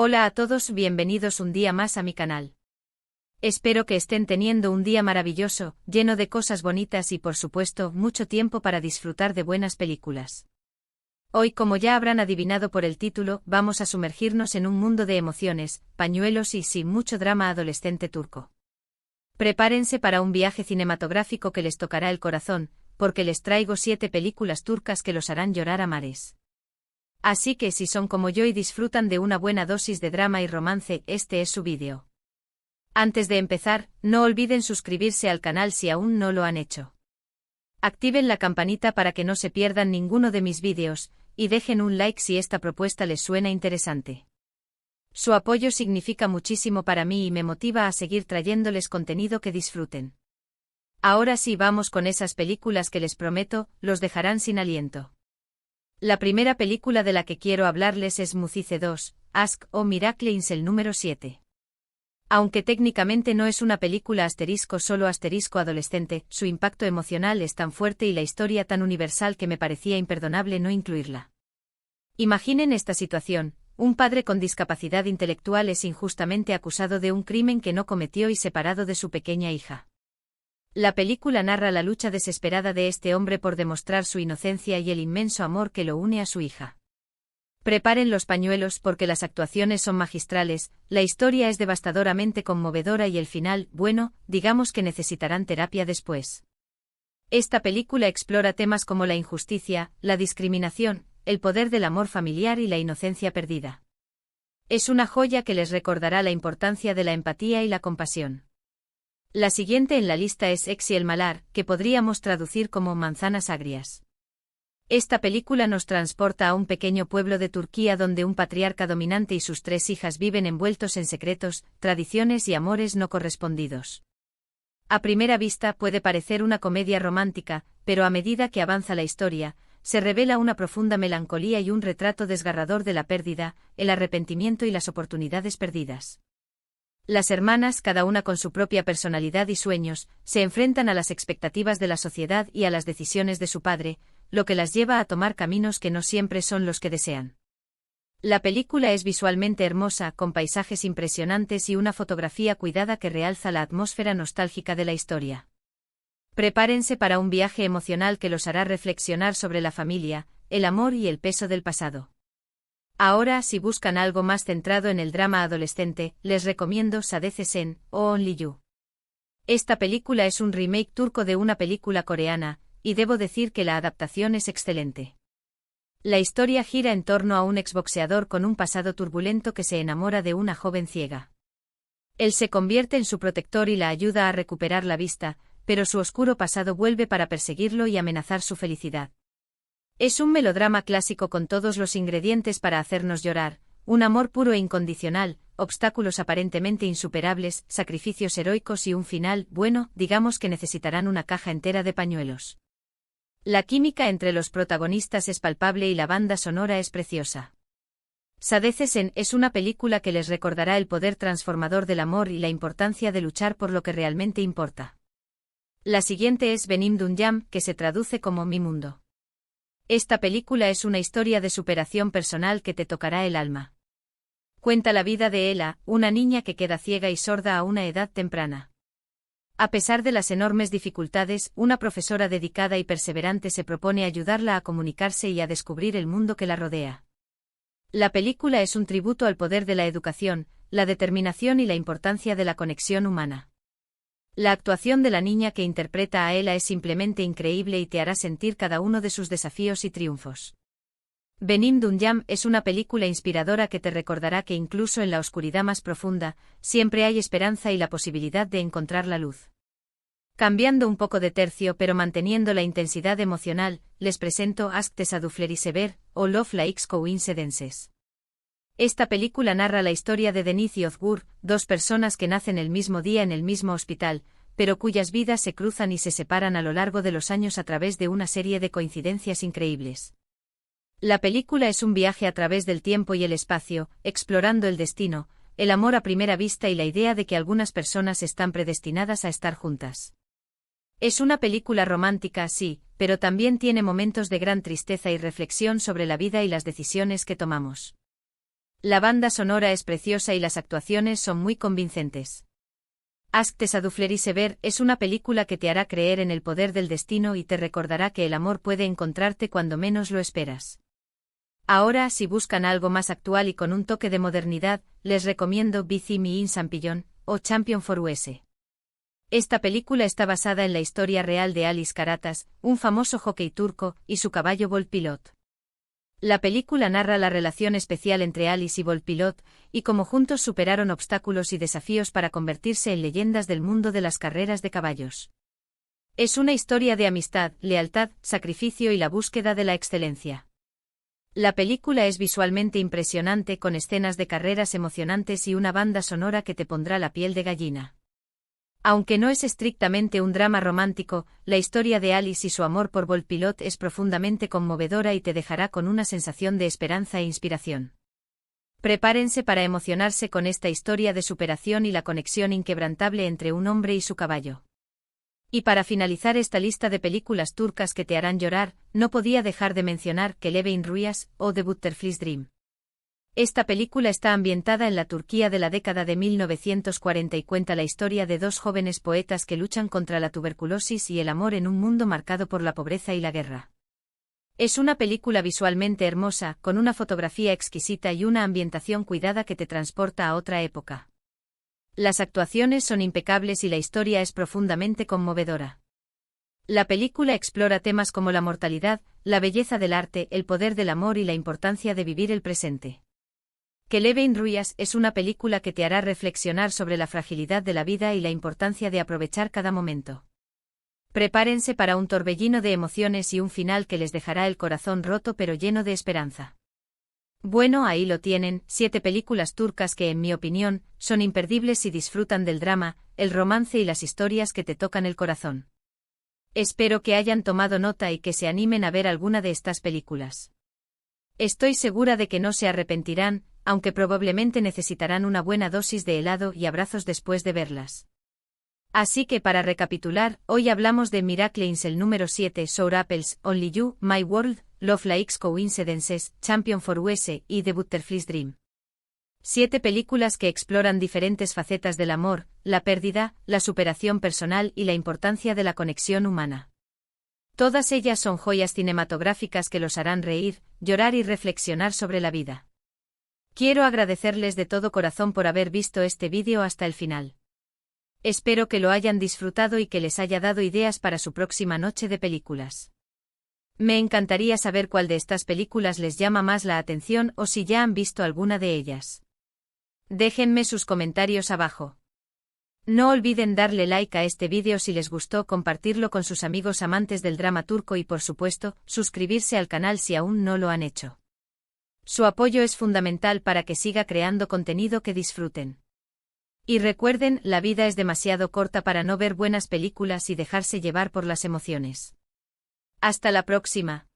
Hola a todos, bienvenidos un día más a mi canal. Espero que estén teniendo un día maravilloso, lleno de cosas bonitas y por supuesto mucho tiempo para disfrutar de buenas películas. Hoy, como ya habrán adivinado por el título, vamos a sumergirnos en un mundo de emociones, pañuelos y sin mucho drama adolescente turco. Prepárense para un viaje cinematográfico que les tocará el corazón, porque les traigo 7 películas turcas que los harán llorar a mares. Así que si son como yo y disfrutan de una buena dosis de drama y romance, este es su vídeo. Antes de empezar, no olviden suscribirse al canal si aún no lo han hecho. Activen la campanita para que no se pierdan ninguno de mis vídeos, y dejen un like si esta propuesta les suena interesante. Su apoyo significa muchísimo para mí y me motiva a seguir trayéndoles contenido que disfruten. Ahora sí, vamos con esas películas que les prometo, los dejarán sin aliento. La primera película de la que quiero hablarles es Muzice 2, Aşk o Miracles el número 7. Aunque técnicamente no es una película solo adolescente, su impacto emocional es tan fuerte y la historia tan universal que me parecía imperdonable no incluirla. Imaginen esta situación: un padre con discapacidad intelectual es injustamente acusado de un crimen que no cometió y separado de su pequeña hija. La película narra la lucha desesperada de este hombre por demostrar su inocencia y el inmenso amor que lo une a su hija. Preparen los pañuelos porque las actuaciones son magistrales, la historia es devastadoramente conmovedora y el final, bueno, digamos que necesitarán terapia después. Esta película explora temas como la injusticia, la discriminación, el poder del amor familiar y la inocencia perdida. Es una joya que les recordará la importancia de la empatía y la compasión. La siguiente en la lista es Ekşi el Malar, que podríamos traducir como Manzanas Agrias. Esta película nos transporta a un pequeño pueblo de Turquía donde un patriarca dominante y sus 3 hijas viven envueltos en secretos, tradiciones y amores no correspondidos. A primera vista puede parecer una comedia romántica, pero a medida que avanza la historia, se revela una profunda melancolía y un retrato desgarrador de la pérdida, el arrepentimiento y las oportunidades perdidas. Las hermanas, cada una con su propia personalidad y sueños, se enfrentan a las expectativas de la sociedad y a las decisiones de su padre, lo que las lleva a tomar caminos que no siempre son los que desean. La película es visualmente hermosa, con paisajes impresionantes y una fotografía cuidada que realza la atmósfera nostálgica de la historia. Prepárense para un viaje emocional que los hará reflexionar sobre la familia, el amor y el peso del pasado. Ahora, si buscan algo más centrado en el drama adolescente, les recomiendo Sadece Sen, o Only You. Esta película es un remake turco de una película coreana, y debo decir que la adaptación es excelente. La historia gira en torno a un exboxeador con un pasado turbulento que se enamora de una joven ciega. Él se convierte en su protector y la ayuda a recuperar la vista, pero su oscuro pasado vuelve para perseguirlo y amenazar su felicidad. Es un melodrama clásico con todos los ingredientes para hacernos llorar: un amor puro e incondicional, obstáculos aparentemente insuperables, sacrificios heroicos y un final, bueno, digamos que necesitarán una caja entera de pañuelos. La química entre los protagonistas es palpable y la banda sonora es preciosa. Sadece Sen es una película que les recordará el poder transformador del amor y la importancia de luchar por lo que realmente importa. La siguiente es Benim Dünyam, que se traduce como Mi Mundo. Esta película es una historia de superación personal que te tocará el alma. Cuenta la vida de Ela, una niña que queda ciega y sorda a una edad temprana. A pesar de las enormes dificultades, una profesora dedicada y perseverante se propone ayudarla a comunicarse y a descubrir el mundo que la rodea. La película es un tributo al poder de la educación, la determinación y la importancia de la conexión humana. La actuación de la niña que interpreta a Ela es simplemente increíble y te hará sentir cada uno de sus desafíos y triunfos. Benim Dünyam es una película inspiradora que te recordará que incluso en la oscuridad más profunda, siempre hay esperanza y la posibilidad de encontrar la luz. Cambiando un poco de tercio pero manteniendo la intensidad emocional, les presento Aşk Tesadüfleri Sever, o Love Likes Coincidences. Esta película narra la historia de Deniz y Özgür, 2 personas que nacen el mismo día en el mismo hospital, pero cuyas vidas se cruzan y se separan a lo largo de los años a través de una serie de coincidencias increíbles. La película es un viaje a través del tiempo y el espacio, explorando el destino, el amor a primera vista y la idea de que algunas personas están predestinadas a estar juntas. Es una película romántica, sí, pero también tiene momentos de gran tristeza y reflexión sobre la vida y las decisiones que tomamos. La banda sonora es preciosa y las actuaciones son muy convincentes. Ask tes a du fleurir es una película que te hará creer en el poder del destino y te recordará que el amor puede encontrarte cuando menos lo esperas. Ahora, si buscan algo más actual y con un toque de modernidad, les recomiendo Bici Mi in Champillon, o Champion for US. Esta película está basada en la historia real de Alice Karatas, un famoso jockey turco, y su caballo Volpilot. La película narra la relación especial entre Alice y Volpilot, y cómo juntos superaron obstáculos y desafíos para convertirse en leyendas del mundo de las carreras de caballos. Es una historia de amistad, lealtad, sacrificio y la búsqueda de la excelencia. La película es visualmente impresionante con escenas de carreras emocionantes y una banda sonora que te pondrá la piel de gallina. Aunque no es estrictamente un drama romántico, la historia de Alice y su amor por Volpilot es profundamente conmovedora y te dejará con una sensación de esperanza e inspiración. Prepárense para emocionarse con esta historia de superación y la conexión inquebrantable entre un hombre y su caballo. Y para finalizar esta lista de películas turcas que te harán llorar, no podía dejar de mencionar Kelebek'in Rüyası, o The Butterfly's Dream. Esta película está ambientada en la Turquía de la década de 1940 y cuenta la historia de dos jóvenes poetas que luchan contra la tuberculosis y el amor en un mundo marcado por la pobreza y la guerra. Es una película visualmente hermosa, con una fotografía exquisita y una ambientación cuidada que te transporta a otra época. Las actuaciones son impecables y la historia es profundamente conmovedora. La película explora temas como la mortalidad, la belleza del arte, el poder del amor y la importancia de vivir el presente. Kelebek'in Rüyası es una película que te hará reflexionar sobre la fragilidad de la vida y la importancia de aprovechar cada momento. Prepárense para un torbellino de emociones y un final que les dejará el corazón roto pero lleno de esperanza. Bueno, ahí lo tienen, 7 películas turcas que, en mi opinión, son imperdibles si disfrutan del drama, el romance y las historias que te tocan el corazón. Espero que hayan tomado nota y que se animen a ver alguna de estas películas. Estoy segura de que no se arrepentirán, aunque probablemente necesitarán una buena dosis de helado y abrazos después de verlas. Así que para recapitular, hoy hablamos de Miracle in Cell número 7, Sour Apples, Only You, My World, Love Likes Coincidences, Champion for US y The Butterfly's Dream. 7 películas que exploran diferentes facetas del amor, la pérdida, la superación personal y la importancia de la conexión humana. Todas ellas son joyas cinematográficas que los harán reír, llorar y reflexionar sobre la vida. Quiero agradecerles de todo corazón por haber visto este vídeo hasta el final. Espero que lo hayan disfrutado y que les haya dado ideas para su próxima noche de películas. Me encantaría saber cuál de estas películas les llama más la atención o si ya han visto alguna de ellas. Déjenme sus comentarios abajo. No olviden darle like a este vídeo si les gustó, compartirlo con sus amigos amantes del drama turco y por supuesto, suscribirse al canal si aún no lo han hecho. Su apoyo es fundamental para que siga creando contenido que disfruten. Y recuerden, la vida es demasiado corta para no ver buenas películas y dejarse llevar por las emociones. Hasta la próxima.